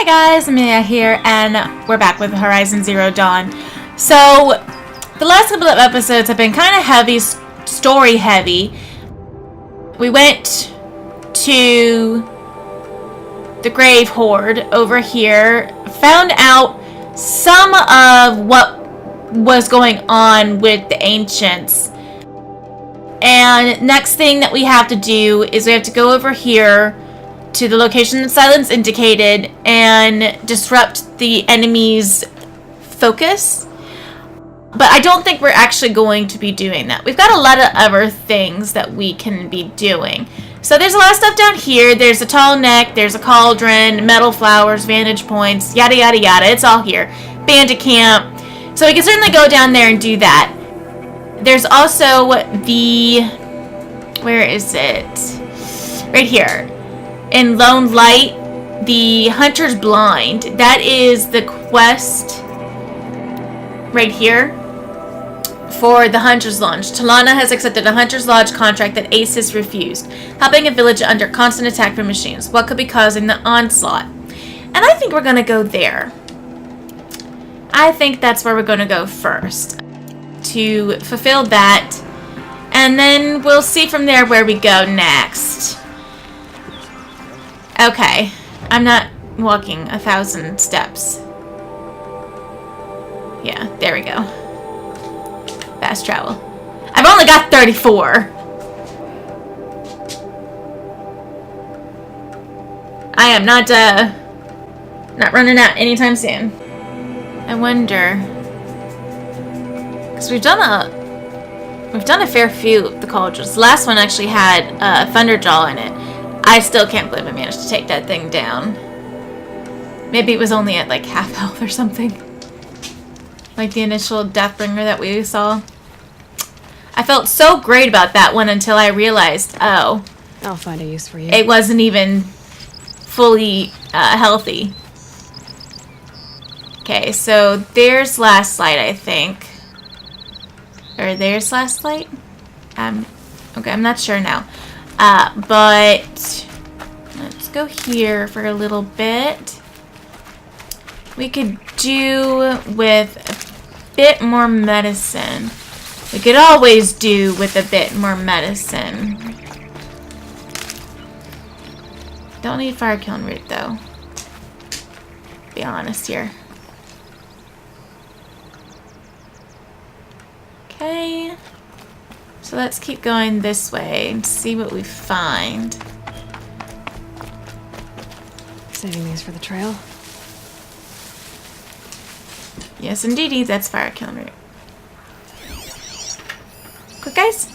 Hi guys, Amelia here, and we're back with Horizon Zero Dawn. So, the last couple of episodes have been kind of heavy, story heavy. We went to the Grave Horde over here, found out some of what was going on with the Ancients. And next thing that we have to do is we have to go over here to the location that Silence indicated and disrupt the enemy's focus. But I don't think we're actually going to be doing that. We've got a lot of other things that we can be doing. So there's a lot of stuff down here. There's a tall neck, there's a cauldron, metal flowers, vantage points, yada yada yada. It's all here. Bandit camp. So we can certainly go down there and do that. There's also the... where is it? Right here. In Lone Light, the Hunter's Blind. That is the quest right here for the Hunter's Lodge. Telanah has accepted a Hunter's Lodge contract that Aces refused, helping a village under constant attack from machines. What could be causing the onslaught? And I think we're going to go there. I think that's where we're going to go first to fulfill that. And then we'll see from there where we go next. Okay, I'm not walking 1,000 steps. Yeah, there we go. Fast travel. I've only got 34. I am not running out anytime soon. I wonder, because we've done a fair few of the cauldrons. The last one actually had Thunderjaw in it. I still can't believe I managed to take that thing down. Maybe it was only at like half health or something. Like the initial Deathbringer that we saw. I felt so great about that one until I realized, oh, I'll find a use for you. It wasn't even fully healthy. Okay, so there's Last Light, I think. Or there's Last Light? Okay, I'm not sure now. But let's go here for a little bit. We could do with a bit more medicine. We could always do with a bit more medicine. Don't need fire kiln root though. Be honest here. Okay. So let's keep going this way and see what we find. Saving these for the trail. Yes, indeedy, that's fire kiln root. Good guys?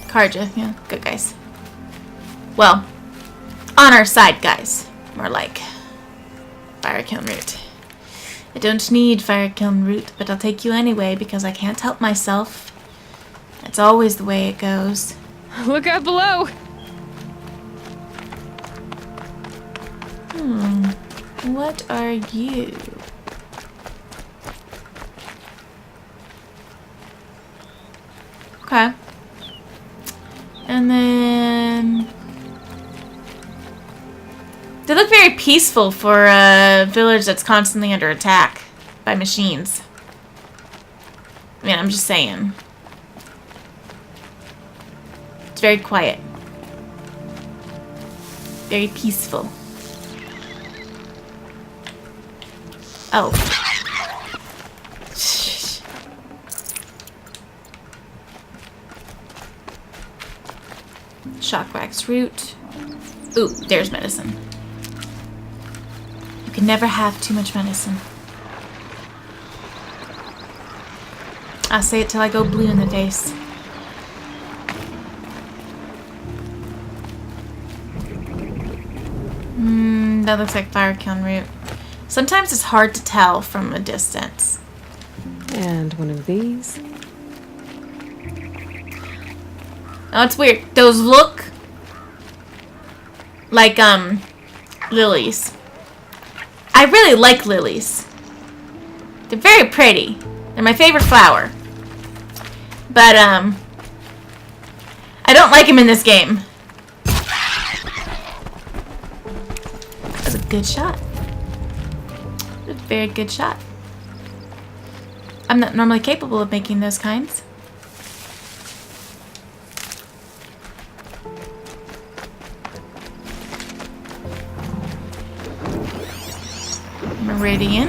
Karja, yeah, good guys. Well, on our side, guys. More like fire kiln root. I don't need fire kiln root, but I'll take you anyway because I can't help myself. It's always the way it goes. Look out below! What are you? Okay. And then... they look very peaceful for a village that's constantly under attack by machines. I mean, I'm just saying. It's very quiet. Very peaceful. Oh. Shockwax root. Ooh, there's medicine. You can never have too much medicine. I'll say it till I go blue in the face. That looks like fire kiln root. Sometimes it's hard to tell from a distance. And one of these. Oh, it's weird. Those look like lilies. I really like lilies. They're very pretty. They're my favorite flower. But I don't like them in this game. That was a good shot. a very good shot. I'm not normally capable of making those kinds. Meridian.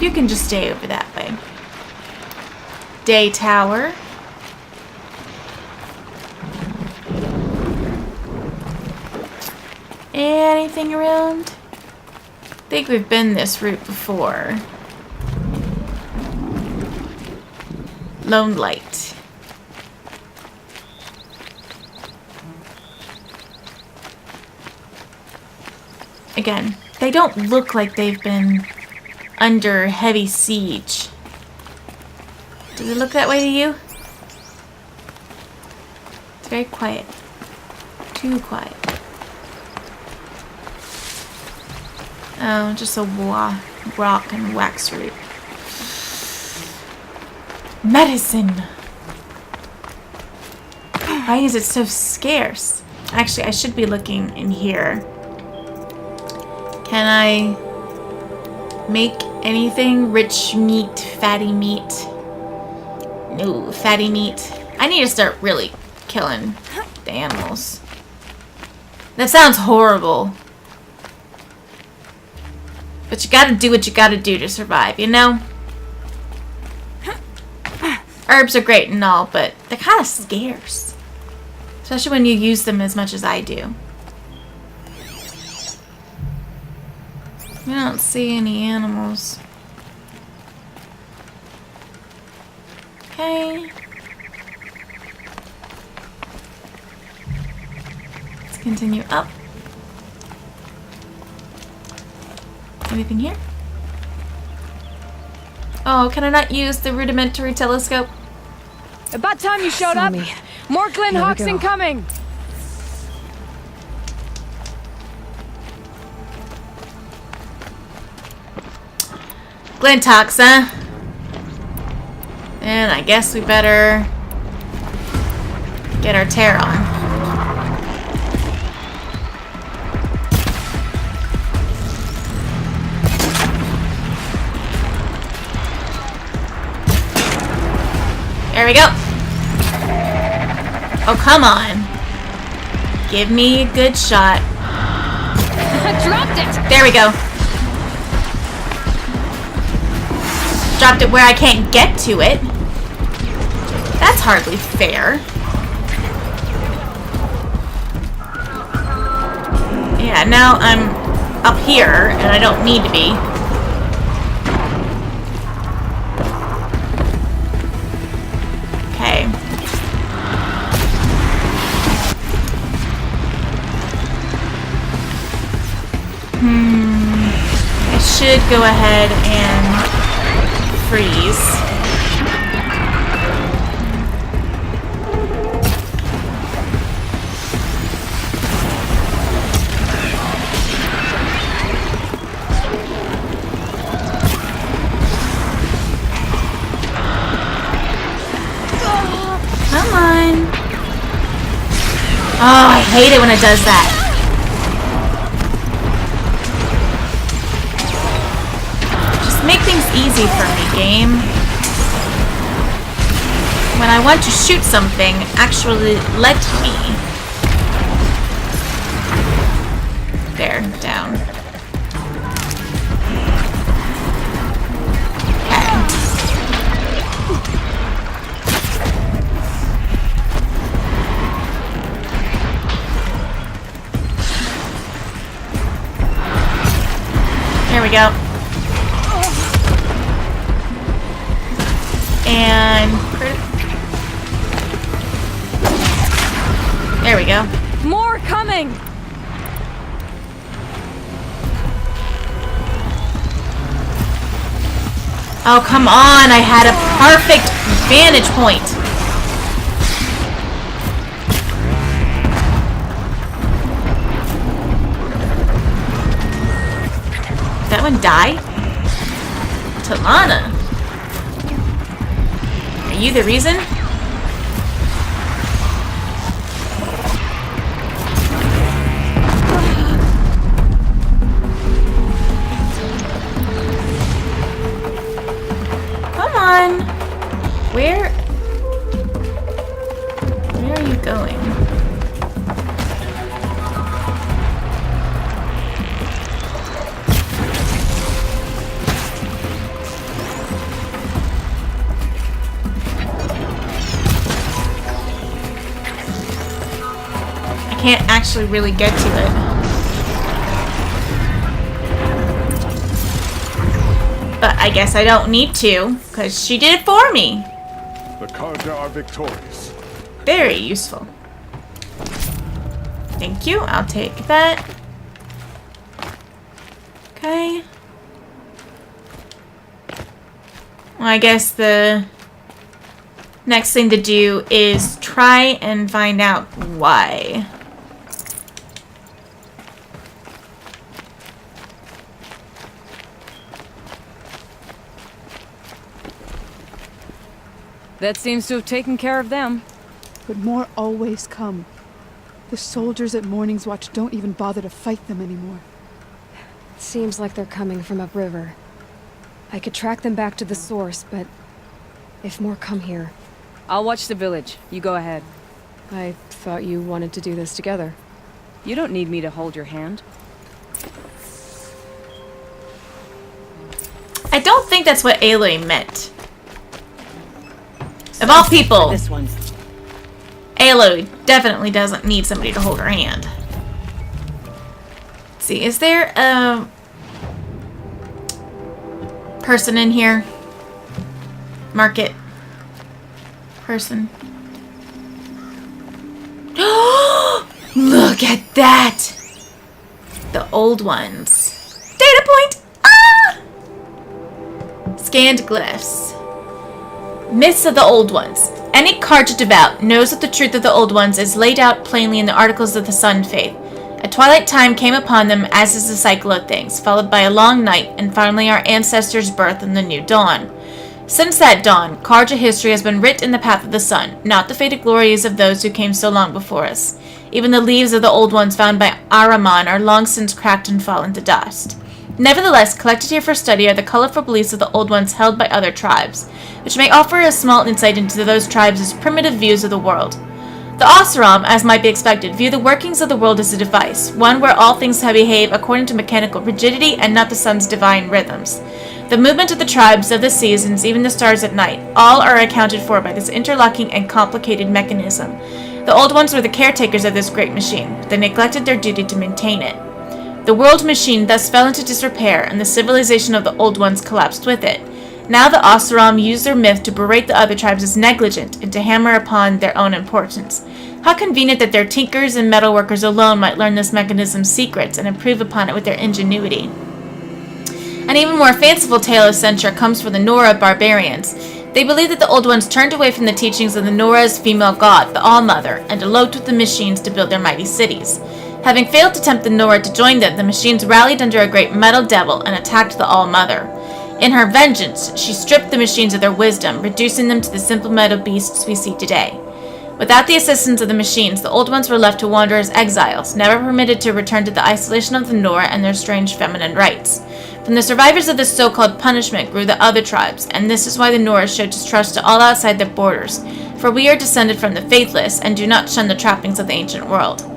You can just stay over that way. Day tower. Anything around? I think we've been this route before. Lone light. Again, they don't look like they've been under heavy siege. Does it look that way to you? It's very quiet. Too quiet. Oh, just a rock and wax root. Medicine! Why is it so scarce? Actually, I should be looking in here. Can I make anything? Rich meat, fatty meat? No, fatty meat. I need to start really killing the animals. That sounds horrible. But you gotta do what you gotta do to survive, you know? Herbs are great and all, but they're kind of scarce. Especially when you use them as much as I do. I don't see any animals. Okay. Let's continue up. Anything here? Oh, can I not use the rudimentary telescope? About time you showed up. More Glen Hawks incoming. Glintox, huh? And I guess we better get our tear on. There we go. Oh, come on. Give me a good shot. Dropped it. There we go. Dropped it where I can't get to it. That's hardly fair. Yeah, now I'm up here and I don't need to be. Okay. I should go ahead and freeze. Come on. Oh, I hate it when it does that. Make things easy for me, game. When I want to shoot something, actually let me. There, down. Okay. There we go. And there we go. More coming. Oh, come on. I had a perfect vantage point. Did that one die? Telanah. Are you the reason? going. I can't actually really get to it. But I guess I don't need to, because she did it for me. The Karja are victorious. Very useful. Thank you. I'll take that. Okay. Well, I guess the next thing to do is try and find out why. That seems to have taken care of them. But more always come. The soldiers at Morning's Watch don't even bother to fight them anymore. Seems like they're coming from upriver. I could track them back to the source, but if more come here... I'll watch the village. You go ahead. I thought you wanted to do this together. You don't need me to hold your hand. I don't think that's what Aloy meant. Of all people, This one. Aloy definitely doesn't need somebody to hold her hand. Let's see, is there a person in here? Market person. Look at that! The old ones. Data point! Ah! Scanned glyphs. Myths of the Old Ones. Any Karja devout knows that the truth of the Old Ones is laid out plainly in the Articles of the Sun Faith. A twilight time came upon them, as is the cycle of things, followed by a long night, and finally our ancestors' birth and the new dawn. Since that dawn, Karja history has been writ in the path of the sun, not the faded glories of those who came so long before us. Even the leaves of the old ones found by Ahriman are long since cracked and fallen to dust. Nevertheless, collected here for study are the colorful beliefs of the old ones held by other tribes, which may offer a small insight into those tribes' primitive views of the world. The Oseram, as might be expected, view the workings of the world as a device, one where all things behave according to mechanical rigidity and not the sun's divine rhythms. The movement of the tribes, of the seasons, even the stars at night, all are accounted for by this interlocking and complicated mechanism. The old ones were the caretakers of this great machine, but they neglected their duty to maintain it. The world machine thus fell into disrepair, and the civilization of the old ones collapsed with it. Now the Oseram use their myth to berate the other tribes as negligent and to hammer upon their own importance. How convenient that their tinkers and metalworkers alone might learn this mechanism's secrets and improve upon it with their ingenuity. An even more fanciful tale of censure comes from the Nora barbarians. They believe that the old ones turned away from the teachings of the Nora's female god, the All-Mother, and eloped with the machines to build their mighty cities. Having failed to tempt the Nora to join them, the machines rallied under a great metal devil and attacked the All-Mother. In her vengeance, she stripped the machines of their wisdom, reducing them to the simple metal beasts we see today. Without the assistance of the machines, the old ones were left to wander as exiles, never permitted to return to the isolation of the Nora and their strange feminine rites. From the survivors of this so-called punishment grew the other tribes, and this is why the Nora showed distrust to all outside their borders, for we are descended from the faithless and do not shun the trappings of the ancient world.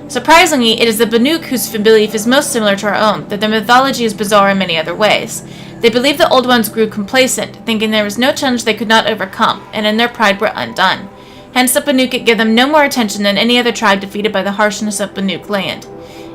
Surprisingly, it is the Banuk whose belief is most similar to our own, though their mythology is bizarre in many other ways. They believed the old ones grew complacent, thinking there was no challenge they could not overcome, and in their pride were undone. Hence the Banuk give them no more attention than any other tribe defeated by the harshness of Banuk land.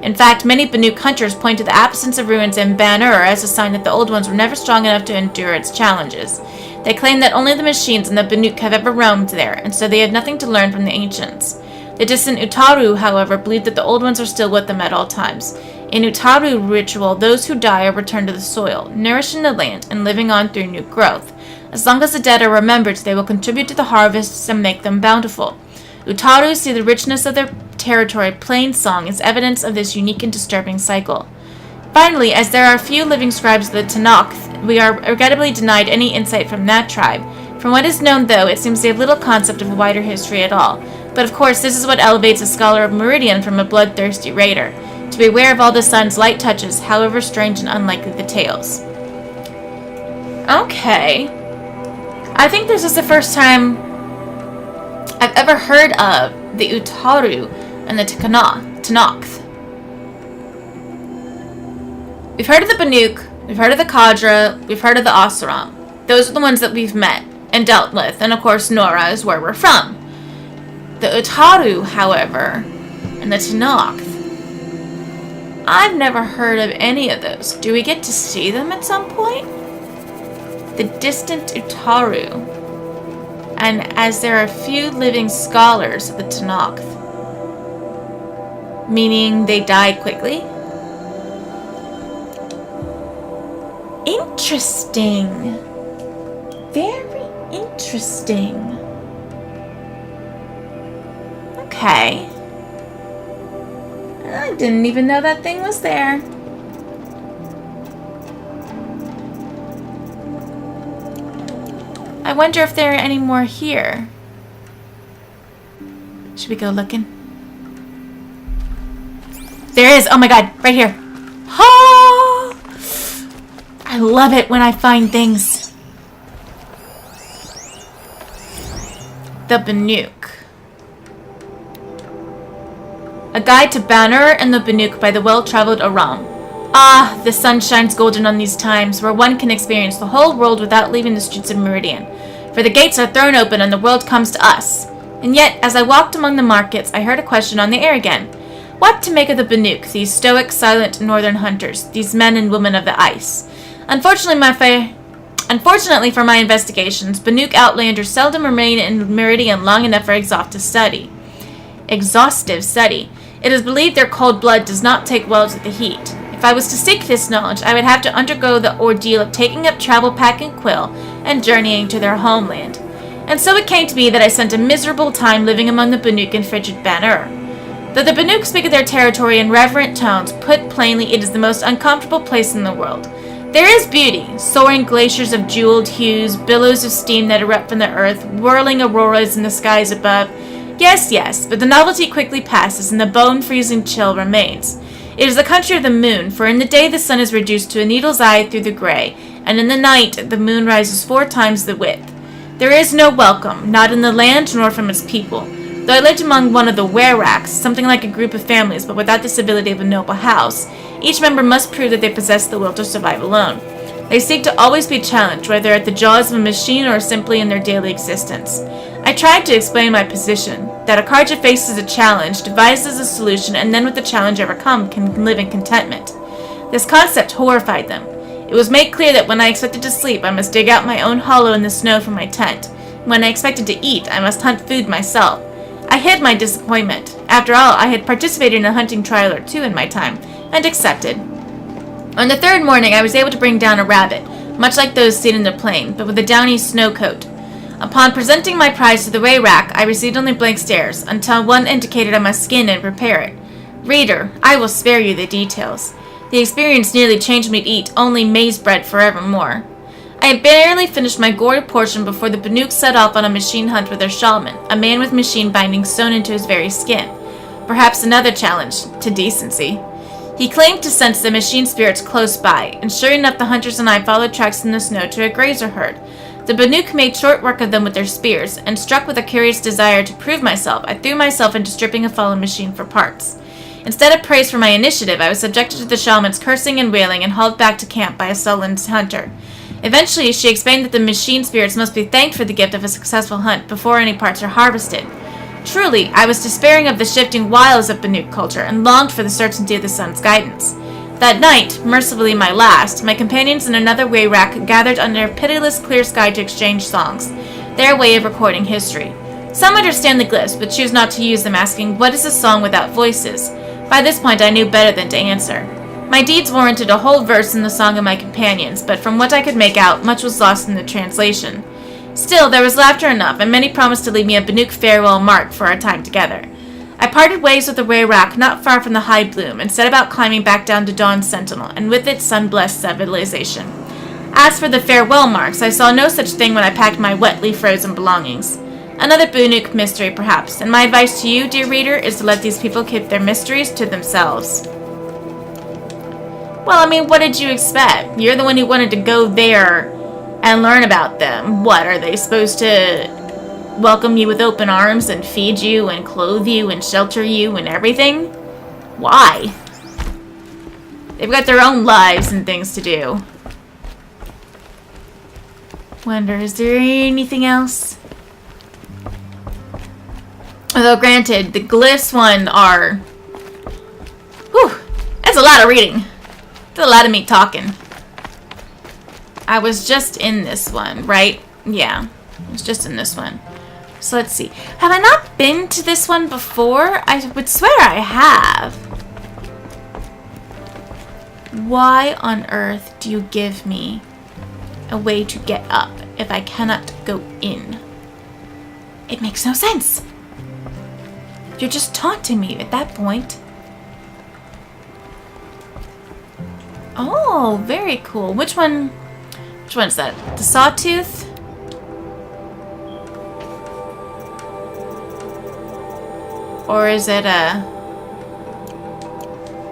In fact, many Banuk hunters point to the absence of ruins in Ban-Ur as a sign that the old ones were never strong enough to endure its challenges. They claim that only the machines and the Banuk have ever roamed there, and so they have nothing to learn from the ancients. The distant Utaru, however, believe that the old ones are still with them at all times. In Utaru ritual, those who die are returned to the soil, nourishing the land and living on through new growth. As long as the dead are remembered, they will contribute to the harvests and make them bountiful. Utaru see the richness of their territory plain song as evidence of this unique and disturbing cycle. Finally, as there are few living scribes of the Tanakh, we are regrettably denied any insight from that tribe. From what is known, though, it seems they have little concept of a wider history at all. But of course, this is what elevates a scholar of Meridian from a bloodthirsty raider, to be aware of all the sun's light touches, however strange and unlikely the tales. Okay. I think this is the first time I've ever heard of the Utaru, and the Tenakth. We've heard of the Banuk, we've heard of the Kadra, we've heard of the Oseram. Those are the ones that we've met and dealt with, and of course Nora is where we're from. The Utaru, however, and the Tenakth, I've never heard of any of those. Do we get to see them at some point? The distant Utaru. And as there are few living scholars of the Tenakth, meaning they died quickly? Interesting. Very interesting. Okay. I didn't even know that thing was there. I wonder if there are any more here. Should we go looking? There is! Oh my god, right here. Oh! I love it when I find things. The Banuk. A guide to Banner and the Banuk by the well-traveled Aram. Ah, the sun shines golden on these times, where one can experience the whole world without leaving the streets of Meridian. For the gates are thrown open and the world comes to us. And yet, as I walked among the markets, I heard a question on the air again. What to make of the Banuk, these stoic, silent northern hunters, these men and women of the ice? Unfortunately for my investigations, Banuk outlanders seldom remain in Meridian long enough for exhaustive study. It is believed their cold blood does not take well to the heat. If I was to seek this knowledge, I would have to undergo the ordeal of taking up travel pack and quill and journeying to their homeland. And so it came to be that I spent a miserable time living among the Banuk in frigid Banner. Though the Banuk speak of their territory in reverent tones, put plainly, it is the most uncomfortable place in the world. There is beauty, soaring glaciers of jeweled hues, billows of steam that erupt from the earth, whirling auroras in the skies above. Yes, but the novelty quickly passes and the bone-freezing chill remains. It is the country of the moon, for in the day the sun is reduced to a needle's eye through the gray, and in the night the moon rises 4 times the width. There is no welcome, not in the land nor from its people. Though I lived among one of the weraks, something like a group of families but without the civility of a noble house, each member must prove that they possess the will to survive alone. They seek to always be challenged, whether at the jaws of a machine or simply in their daily existence. I tried to explain my position, that a Karja faces a challenge, devises a solution, and then with the challenge overcome can live in contentment. This concept horrified them. It was made clear that when I expected to sleep, I must dig out my own hollow in the snow for my tent. When I expected to eat, I must hunt food myself. I hid my disappointment. After all, I had participated in a hunting trial or 2 in my time, and accepted. On the 3rd morning, I was able to bring down a rabbit, much like those seen in the plain, but with a downy snow coat. Upon presenting my prize to the Wayrak, I received only blank stares, until one indicated I must skin and prepare it. Reader, I will spare you the details. The experience nearly changed me to eat only maize bread forevermore. I had barely finished my gory portion before the Banuk set off on a machine hunt with their shaman, a man with machine bindings sewn into his very skin. Perhaps another challenge to decency. He claimed to sense the machine spirits close by, and sure enough the hunters and I followed tracks in the snow to a grazer herd. The Banuk made short work of them with their spears, and struck with a curious desire to prove myself, I threw myself into stripping a fallen machine for parts. Instead of praise for my initiative, I was subjected to the shaman's cursing and wailing and hauled back to camp by a sullen hunter. Eventually, she explained that the machine spirits must be thanked for the gift of a successful hunt before any parts are harvested. Truly, I was despairing of the shifting wiles of Banuk culture and longed for the certainty of the sun's guidance. That night, mercifully my last, my companions and another Wayrak gathered under a pitiless clear sky to exchange songs, their way of recording history. Some understand the glyphs, but choose not to use them, asking, "What is a song without voices?" By this point I knew better than to answer. My deeds warranted a whole verse in the song of my companions, but from what I could make out, much was lost in the translation. Still, there was laughter enough, and many promised to leave me a Banuk farewell mark for our time together. I parted ways with the Wayrak not far from the High Bloom, and set about climbing back down to Dawn's Sentinel, and with it sun-blessed civilization. As for the farewell marks, I saw no such thing when I packed my wetly frozen belongings. Another Banuk mystery, perhaps, and my advice to you, dear reader, is to let these people keep their mysteries to themselves. Well, I mean, what did you expect? You're the one who wanted to go there and learn about them. What, are they supposed to welcome you with open arms and feed you and clothe you and shelter you and everything? Why? They've got their own lives and things to do. Wonder, is there anything else? Although granted, the glyphs one are... Whew, that's a lot of reading. That's a lot of me talking. I was just in this one, right? Yeah, I was just in this one. So let's see. Have I not been to this one before? I would swear I have. Why on earth do you give me a way to get up if I cannot go in? It makes no sense. You're just taunting me at that point. Oh, very cool. Which one? Which one's that? The sawtooth? Or is it a...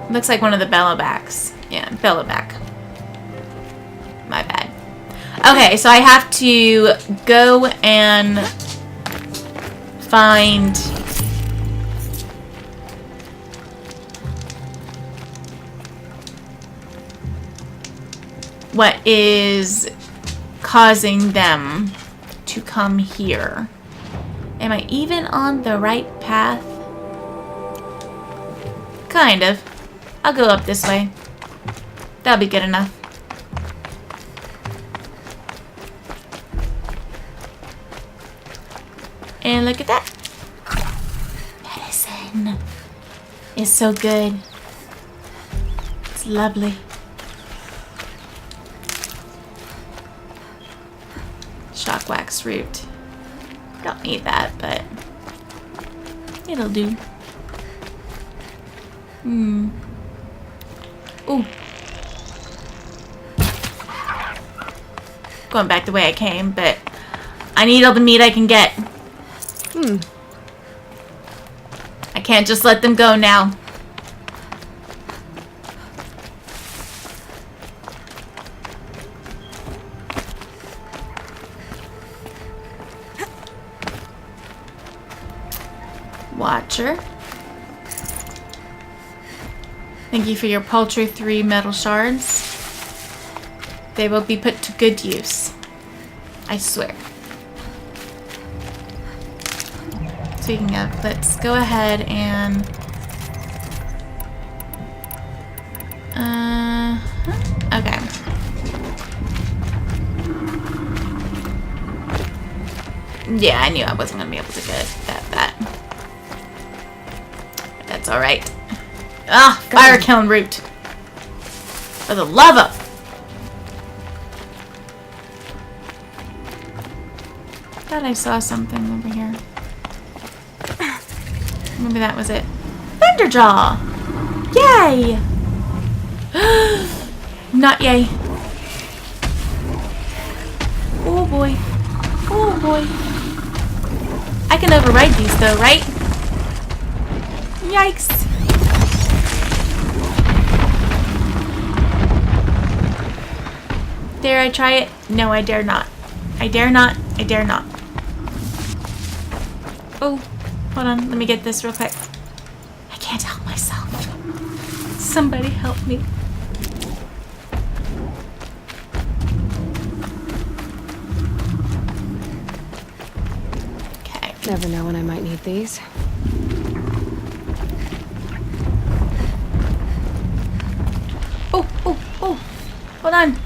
Looks like one of the bellowbacks. Yeah, bellowback. My bad. Okay, so I have to go and find... what is causing them to come here. Am I even on the right path? Kind of. I'll go up this way. That'll be good enough. And look at that. Medicine. It's so good. It's lovely. Shock wax root. Don't need that, but it'll do. Ooh. Going back the way I came, but I need all the meat I can get. I can't just let them go now. Watcher. Thank you for your paltry 3 metal shards. They will be put to good use. I swear. Speaking of, let's go ahead and... okay. Yeah, I knew I wasn't going to be able to get that. That's alright. Ah, fire kiln root. For the love of... Thought I saw something over here. Maybe that was it. Thunderjaw! Yay! Not yay. Oh boy. Oh boy. I can override these though, right? Yikes. Dare I try it? No, I dare not. I dare not. I dare not. Oh, hold on. Let me get this real quick. I can't help myself. Somebody help me. Okay. Never know when I might need these. Oh. Hold on.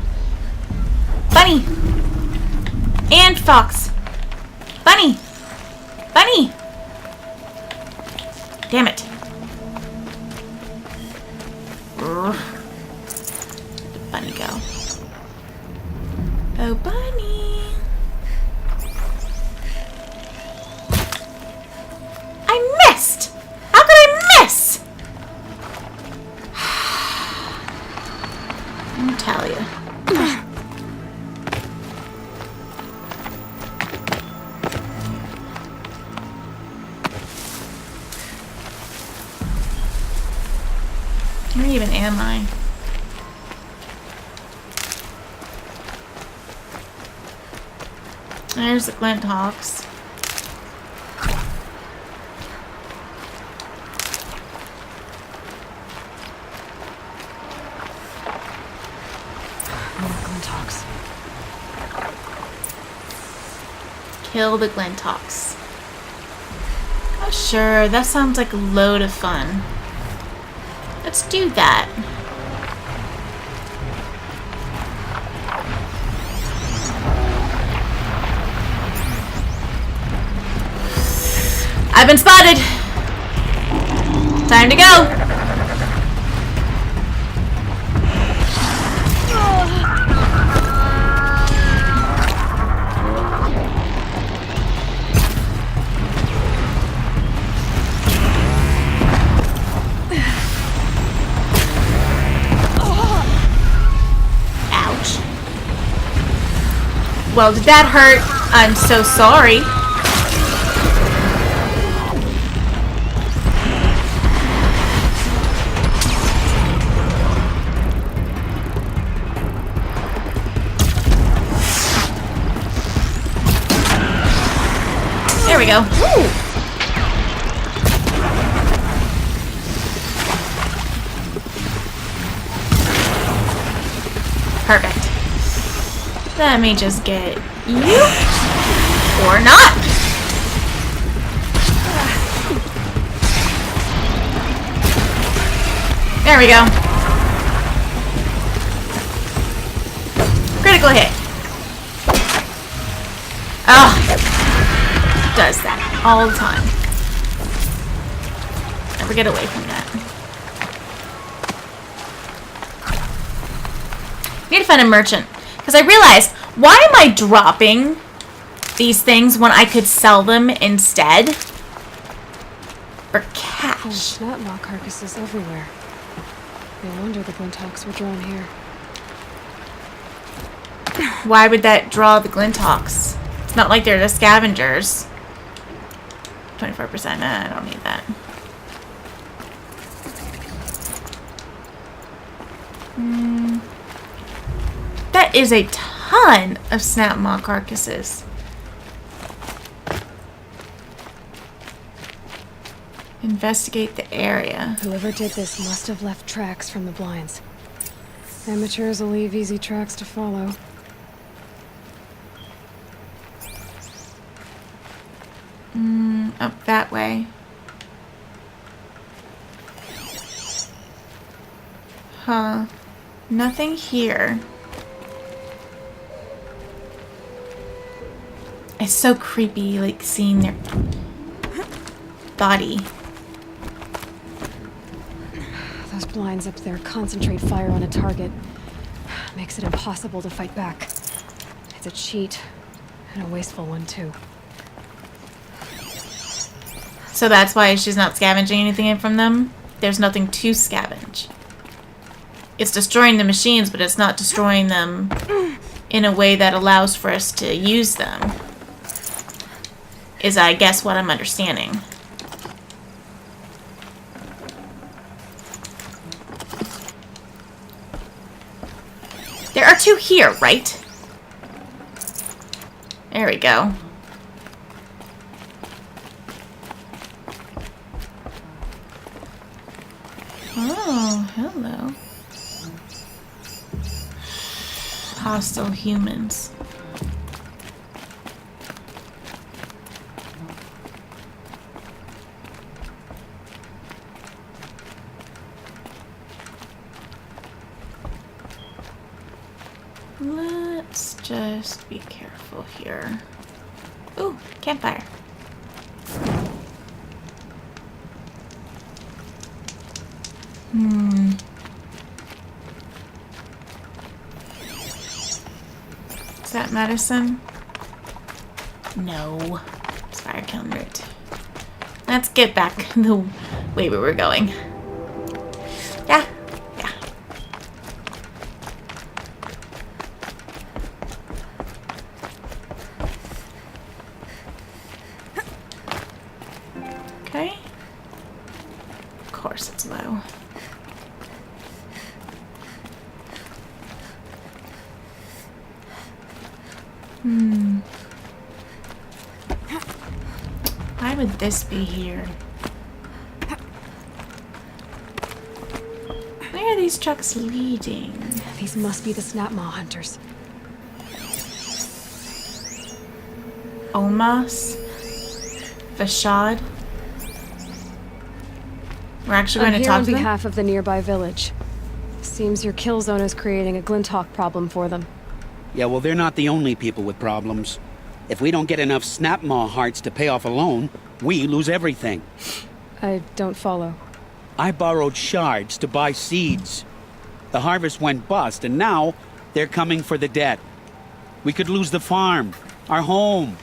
Bunny. And fox. Bunny. Bunny. Damn it. Where'd the bunny go? Oh, bunny. I missed. How could I miss? I'll tell you. Where even am I? There's the glint hawks. kill the Glintox. Oh, sure. That sounds like a load of fun. Let's do that. I've been spotted. Time to go. Ouch. Well, did that hurt? I'm so sorry. There we go. Woo. Perfect. Let me just get you. Or not. There we go. Critical hit. Oh. Does that all the time. Never get away from that. Need to find a merchant. Because I realized, why am I dropping these things when I could sell them instead? For cash. There's Snapmaw carcasses everywhere. No wonder the Glintox were drawn here. Why would that draw the Glintox? It's not like they're the scavengers. 24%. Nah, I don't need that. That is a ton of Snapmaw carcasses. Investigate the area. Whoever did this must have left tracks from the blinds. Amateurs will leave easy tracks to follow. Up that way. Huh. Nothing here. It's so creepy, like, seeing their body. Those blinds up there concentrate fire on a target. Makes it impossible to fight back. It's a cheat, and a wasteful one, too. So that's why she's not scavenging anything from them? There's nothing to scavenge. It's destroying the machines, but it's not destroying them in a way that allows for us to use them. Is, I guess, what I'm understanding. There are two here, right? There we go. Oh, hello. Hostile humans. Let's just be careful here. Ooh, campfire. Is that medicine? No. It's fire killing root. Let's get back the way we were going. Yeah. Yeah. Okay. Of course it's low. Why would this be here? Where are these trucks leading? These must be the Snapmaw hunters. Omas. Vashad. We're actually I'm going to here talk on to them? behalf of the nearby village. Seems your kill zone is creating a Glinthawk problem for them. Yeah, well, they're not the only people with problems. If we don't get enough Snapmaw hearts to pay off a loan, we lose everything. I don't follow. I borrowed shards to buy seeds. The harvest went bust, and now they're coming for the debt. We could lose the farm, our home.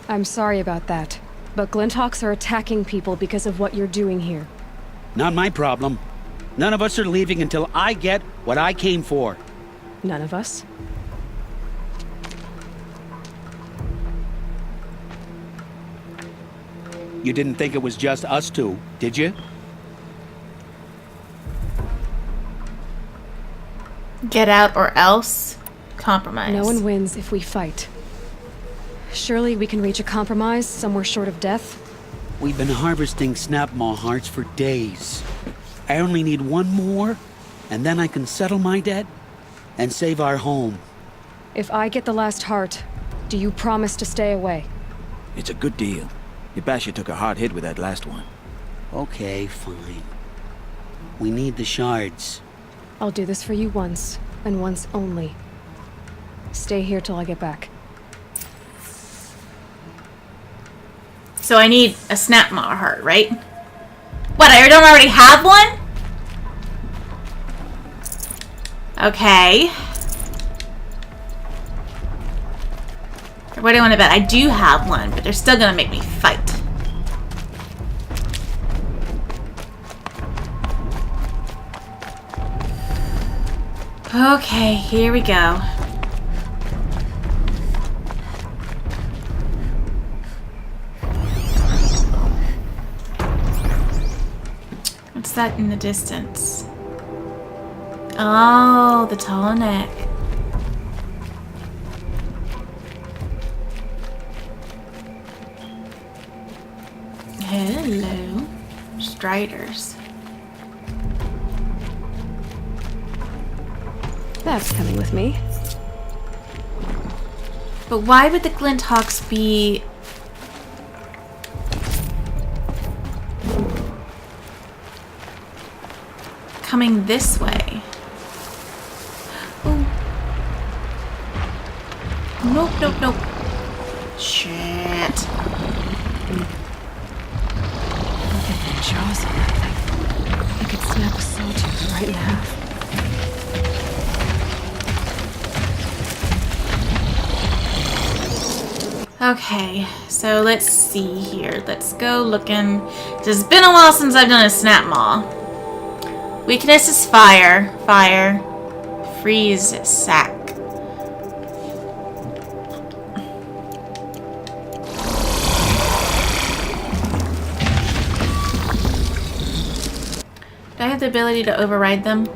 I'm sorry about that, but Glinthawks are attacking people because of what you're doing here. Not my problem. None of us are leaving until I get what I came for. None of us? You didn't think it was just us two, did you? Get out or else. Compromise. No one wins if we fight. Surely we can reach a compromise somewhere short of death? We've been harvesting Snapmaw hearts for days. I only need one more, and then I can settle my debt and save our home. If I get the last heart, do you promise to stay away? It's a good deal. Yabasha took a hard hit with that last one. Okay, fine. We need the shards. I'll do this for you once, and once only. Stay here till I get back. So I need a Snapmaw heart, right? What, I don't already have one? Okay. What do I want to bet? I do have one, but they're still gonna make me fight. Okay, here we go. What's that in the distance? Oh, the tall neck. Hello. Striders. That's coming with me. But why would the Glinthawks be... coming this way? Ooh. Nope, nope, nope. Shit. Look at the jaws on that thing. I could snap a sawtooth right in half. Okay, so let's see here. Let's go looking. It's been a while since I've done a Snapmaw. Weakness is fire. Fire. Freeze sack. Do I have the ability to override them?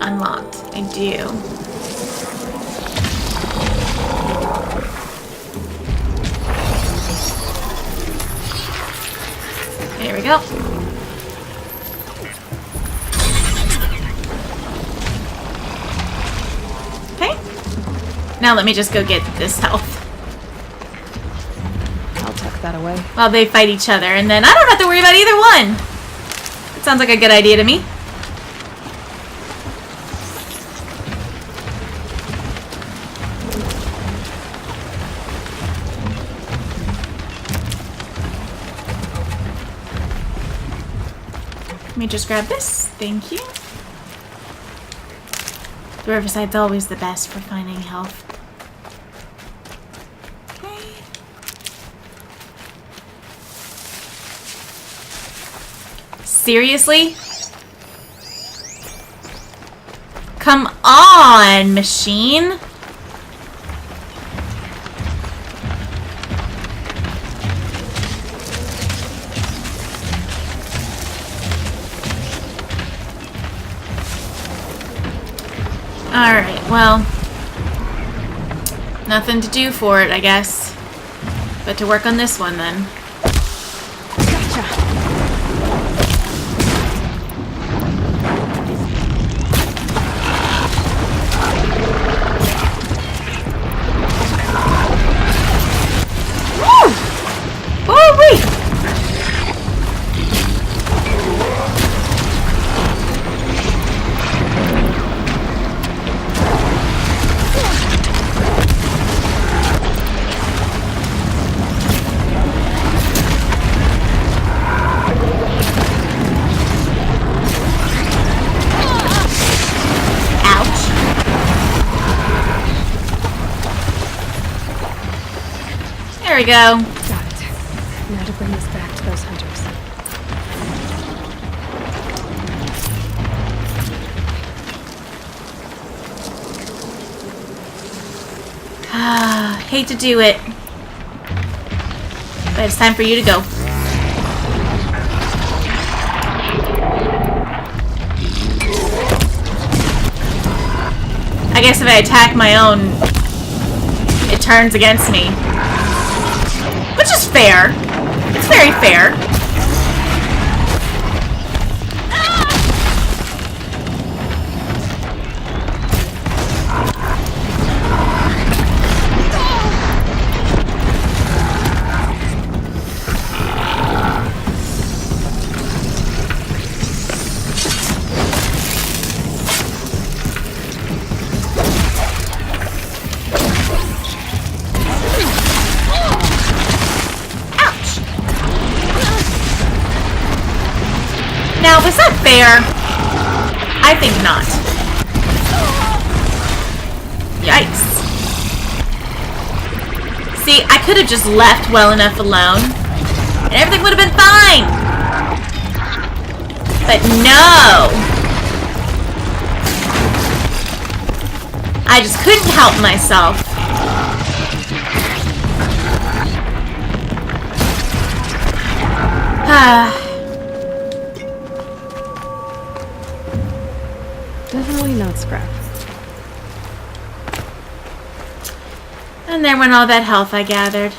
Unlocked. I do. There we go. Okay. Now let me just go get this health. I'll tuck that away. While they fight each other, and then I don't have to worry about either one. That sounds like a good idea to me. Let me just grab this. Thank you. The Riverside's always the best for finding health. Okay. Seriously? Come on, machine. Alright, well, nothing to do for it, I guess. But to work on this one, then. There we go. Got it. Now to bring this back to those hunters. Hate to do it. But it's time for you to go. I guess if I attack my own, it turns against me. Which is fair. It's very fair. Now, was that fair? I think not. Yikes. See, I could have just left well enough alone, and everything would have been fine. But no. I just couldn't help myself. Definitely not scrap. And there went all that health I gathered.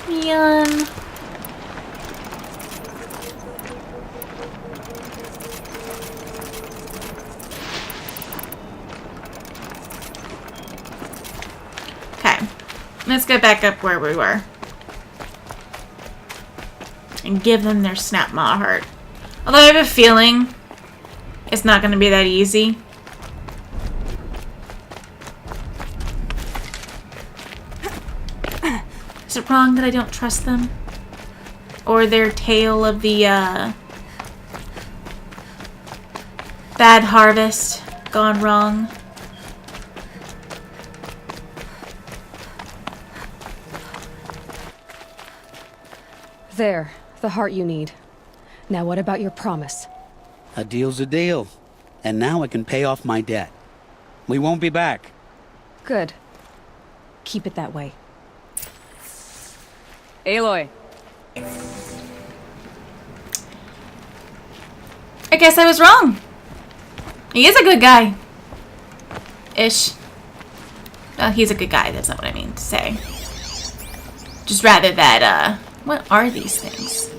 Yum. Okay. Let's go back up where we were. And give them their snap maw heart. Although I have a feeling it's not going to be that easy. Is it wrong that I don't trust them? Or their tale of the bad harvest gone wrong? There, the heart you need. Now what about your promise? A deal's a deal. And now I can pay off my debt. We won't be back. Good. Keep it that way. Aloy. I guess I was wrong. He is a good guy. Ish. Well, he's a good guy, that's not what I mean to say. Just rather that, what are these things?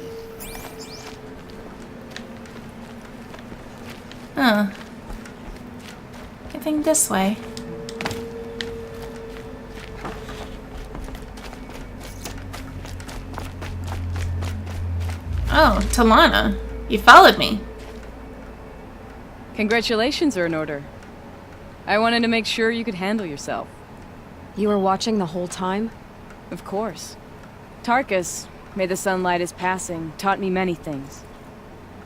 Huh. I think this way. Oh, Telanah. You followed me. Congratulations are in order. I wanted to make sure you could handle yourself. You were watching the whole time? Of course. Tarkus, may the sunlight is passing, taught me many things.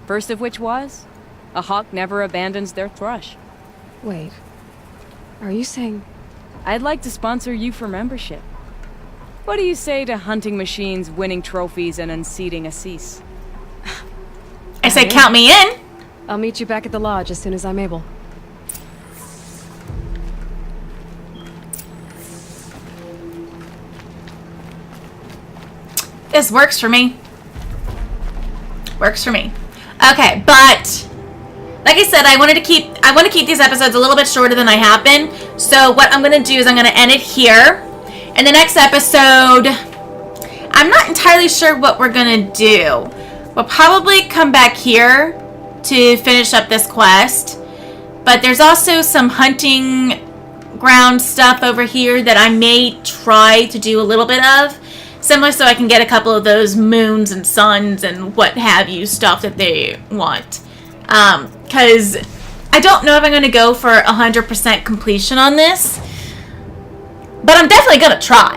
First of which was, a hawk never abandons their thrush. Wait. Are you saying... I'd like to sponsor you for membership. What do you say to hunting machines, winning trophies, and unseating Assis? I said count me in. I'll meet you back at the lodge as soon as I'm able. This works for me. Works for me. Okay, but like I said, I want to keep these episodes a little bit shorter than I have been. So what I'm gonna do is I'm gonna end it here. In the next episode, I'm not entirely sure what we're gonna do. We'll probably come back here to finish up this quest. But there's also some hunting ground stuff over here that I may try to do a little bit of. Similar, so I can get a couple of those moons and suns and what have you stuff that they want. Because I don't know if I'm going to go for 100% completion on this. But I'm definitely going to try.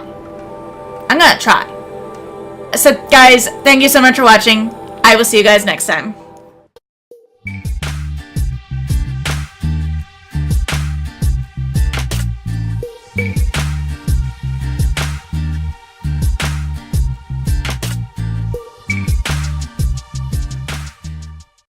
I'm going to try. So guys, thank you so much for watching. I will see you guys next time.